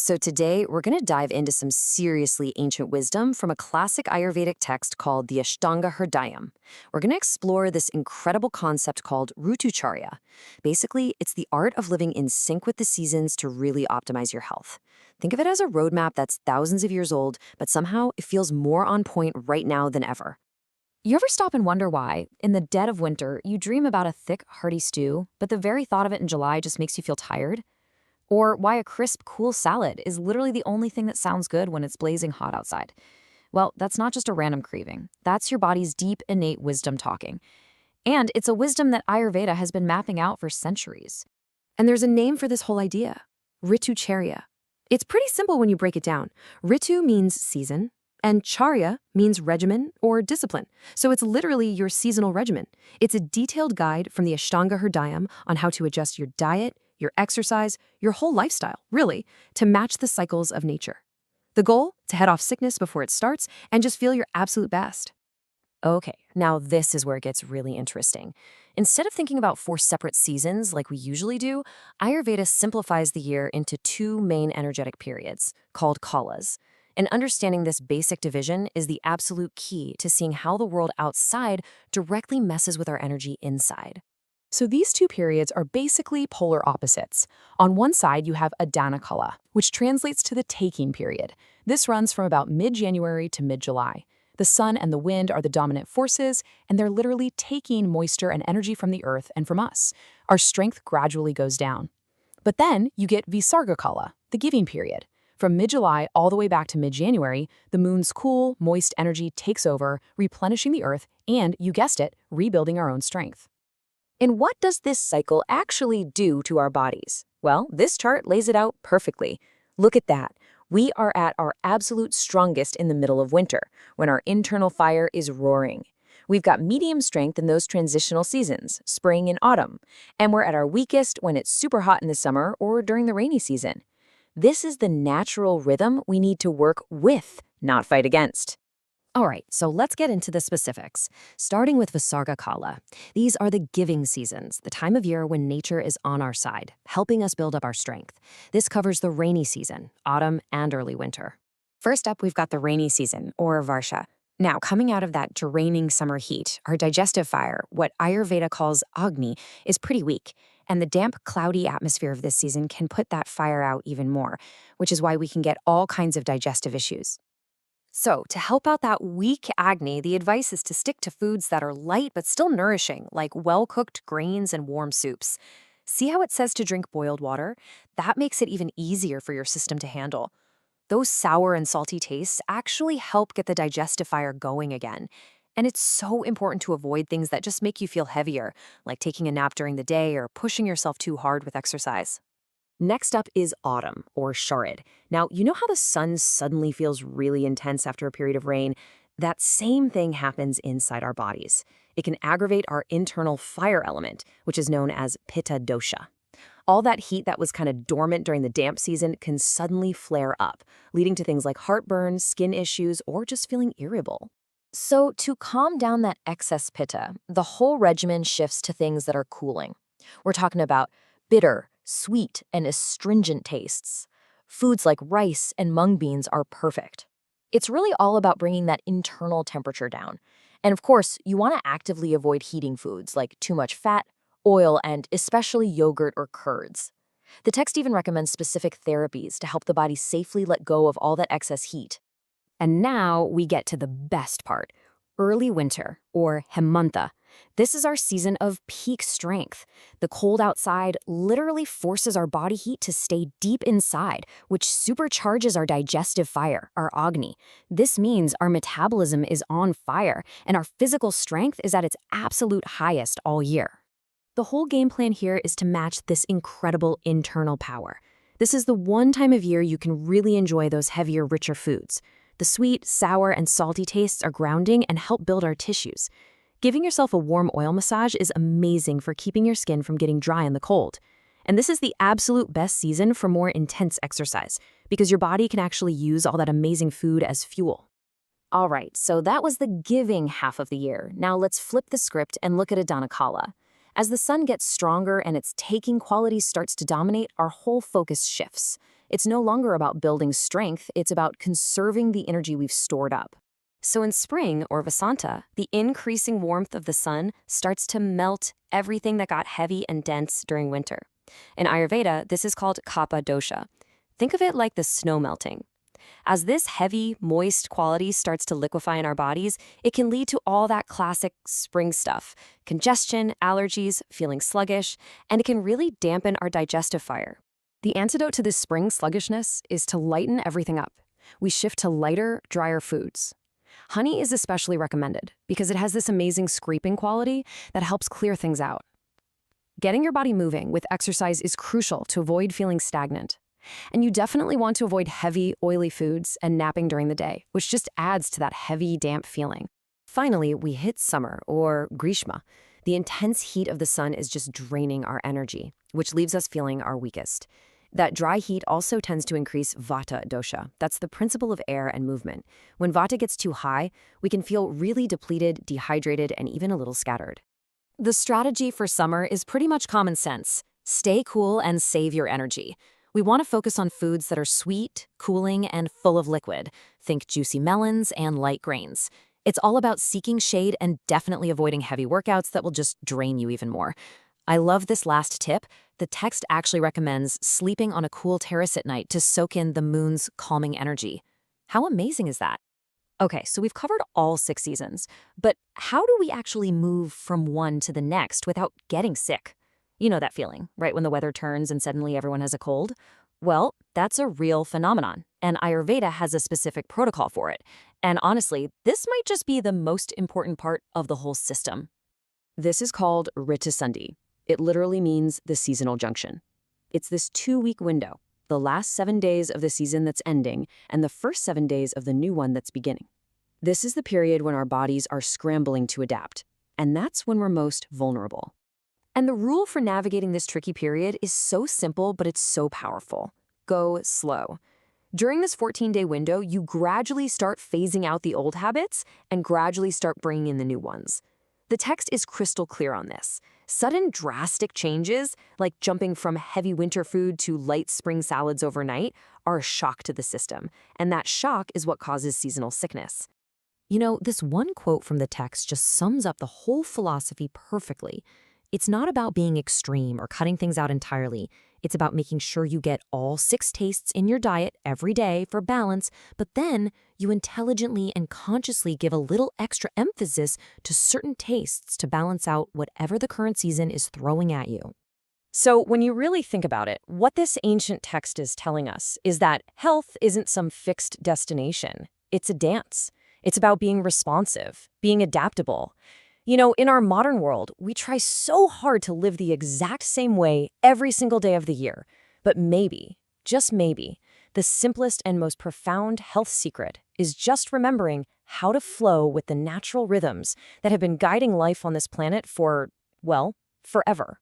So today we're going to dive into some seriously ancient wisdom from a classic Ayurvedic text called the Ashtanga Hridayam. We're going to explore this incredible concept called Rutucharya. Basically, it's the art of living in sync with the seasons to really optimize your health. Think of it as a roadmap that's thousands of years old, but somehow it feels more on point right now than ever. You ever stop and wonder why, in the dead of winter, you dream about a thick, hearty stew, but the very thought of it in July just makes you feel tired? Or why a crisp, cool salad is literally the only thing that sounds good when it's blazing hot outside? Well, that's not just a random craving. That's your body's deep, innate wisdom talking. And it's a wisdom that Ayurveda has been mapping out for centuries. And there's a name for this whole idea: Ritucharya. It's pretty simple when you break it down. Ritu means season, and charya means regimen or discipline. So it's literally your seasonal regimen. It's a detailed guide from the Ashtanga Hridayam on how to adjust your diet, your exercise, your whole lifestyle, really, to match the cycles of nature. The goal? To head off sickness before it starts and just feel your absolute best. Okay, now this is where it gets really interesting. Instead of thinking about four separate seasons like we usually do, Ayurveda simplifies the year into two main energetic periods, called kalas. And understanding this basic division is the absolute key to seeing how the world outside directly messes with our energy inside. So these two periods are basically polar opposites. On one side, you have Adana Kala, which translates to the taking period. This runs from about mid-January to mid-July. The sun and the wind are the dominant forces, and they're literally taking moisture and energy from the earth and from us. Our strength gradually goes down. But then you get Visarga Kala, the giving period. From mid-July all the way back to mid-January, the moon's cool, moist energy takes over, replenishing the earth and, you guessed it, rebuilding our own strength. And what does this cycle actually do to our bodies? Well, this chart lays it out perfectly. Look at that. We are at our absolute strongest in the middle of winter, when our internal fire is roaring. We've got medium strength in those transitional seasons, spring and autumn, and we're at our weakest when it's super hot in the summer or during the rainy season. This is the natural rhythm we need to work with, not fight against. All right, so let's get into the specifics. Starting with Visarga Kala. These are the giving seasons, the time of year when nature is on our side, helping us build up our strength. This covers the rainy season, autumn and early winter. First up, we've got the rainy season, or Varsha. Now, coming out of that draining summer heat, our digestive fire, what Ayurveda calls Agni, is pretty weak. And the damp, cloudy atmosphere of this season can put that fire out even more, which is why we can get all kinds of digestive issues. So, to help out that weak Agni, the advice is to stick to foods that are light but still nourishing, like well-cooked grains and warm soups. See how it says to drink boiled water? That makes it even easier for your system to handle. Those sour and salty tastes actually help get the digestive fire going again. And it's so important to avoid things that just make you feel heavier, like taking a nap during the day or pushing yourself too hard with exercise. Next up is autumn, or Sharad. Now, you know how the sun suddenly feels really intense after a period of rain? That same thing happens inside our bodies. It can aggravate our internal fire element, which is known as Pitta dosha. All that heat that was kind of dormant during the damp season can suddenly flare up, leading to things like heartburn, skin issues, or just feeling irritable. So to calm down that excess Pitta, the whole regimen shifts to things that are cooling. We're talking about bitter, sweet, and astringent tastes. Foods like rice and mung beans are perfect. It's really all about bringing that internal temperature down. And of course, you want to actively avoid heating foods like too much fat, oil, and especially yogurt or curds. The text even recommends specific therapies to help the body safely let go of all that excess heat. And now we get to the best part, early winter, or Hemantha. This is our season of peak strength. The cold outside literally forces our body heat to stay deep inside, which supercharges our digestive fire, our Agni. This means our metabolism is on fire, and our physical strength is at its absolute highest all year. The whole game plan here is to match this incredible internal power. This is the one time of year you can really enjoy those heavier, richer foods. The sweet, sour, and salty tastes are grounding and help build our tissues. Giving yourself a warm oil massage is amazing for keeping your skin from getting dry in the cold. And this is the absolute best season for more intense exercise, because your body can actually use all that amazing food as fuel. All right, so that was the giving half of the year. Now let's flip the script and look at Adana Kala. As the sun gets stronger and its taking quality starts to dominate, our whole focus shifts. It's no longer about building strength, it's about conserving the energy we've stored up. So in spring, or Vasanta, the increasing warmth of the sun starts to melt everything that got heavy and dense during winter. In Ayurveda, this is called kapha dosha. Think of it like the snow melting. As this heavy, moist quality starts to liquefy in our bodies, it can lead to all that classic spring stuff: congestion, allergies, feeling sluggish, and it can really dampen our digestive fire. The antidote to this spring sluggishness is to lighten everything up. We shift to lighter, drier foods. Honey is especially recommended because it has this amazing scraping quality that helps clear things out. Getting your body moving with exercise is crucial to avoid feeling stagnant. And you definitely want to avoid heavy, oily foods and napping during the day, which just adds to that heavy, damp feeling. Finally, we hit summer, or Grishma. The intense heat of the sun is just draining our energy, which leaves us feeling our weakest. That dry heat also tends to increase Vata dosha. That's the principle of air and movement. When Vata gets too high, we can feel really depleted, dehydrated, and even a little scattered. The strategy for summer is pretty much common sense. Stay cool and save your energy. We want to focus on foods that are sweet, cooling, and full of liquid. Think juicy melons and light grains. It's all about seeking shade and definitely avoiding heavy workouts that will just drain you even more. I love this last tip. The text actually recommends sleeping on a cool terrace at night to soak in the moon's calming energy. How amazing is that? Okay, so we've covered all 6 seasons, but how do we actually move from one to the next without getting sick? You know that feeling, right, when the weather turns and suddenly everyone has a cold? Well, that's a real phenomenon, and Ayurveda has a specific protocol for it. And honestly, this might just be the most important part of the whole system. This is called Ritusandhi. It literally means the seasonal junction. It's this 2-week window, the last 7 days of the season that's ending and the first 7 days of the new one that's beginning. This is the period when our bodies are scrambling to adapt, and that's when we're most vulnerable. And the rule for navigating this tricky period is so simple, but it's so powerful. Go slow. During this 14-day window, you gradually start phasing out the old habits and gradually start bringing in the new ones. The text is crystal clear on this. Sudden drastic changes, like jumping from heavy winter food to light spring salads overnight, are a shock to the system, and that shock is what causes seasonal sickness. You know, this one quote from the text just sums up the whole philosophy perfectly. It's not about being extreme or cutting things out entirely. It's about making sure you get all 6 tastes in your diet every day for balance, but then you intelligently and consciously give a little extra emphasis to certain tastes to balance out whatever the current season is throwing at you. So when you really think about it, what this ancient text is telling us is that health isn't some fixed destination. It's a dance. It's about being responsive, being adaptable. You know, in our modern world, we try so hard to live the exact same way every single day of the year. But maybe, just maybe, the simplest and most profound health secret is just remembering how to flow with the natural rhythms that have been guiding life on this planet for, well, forever.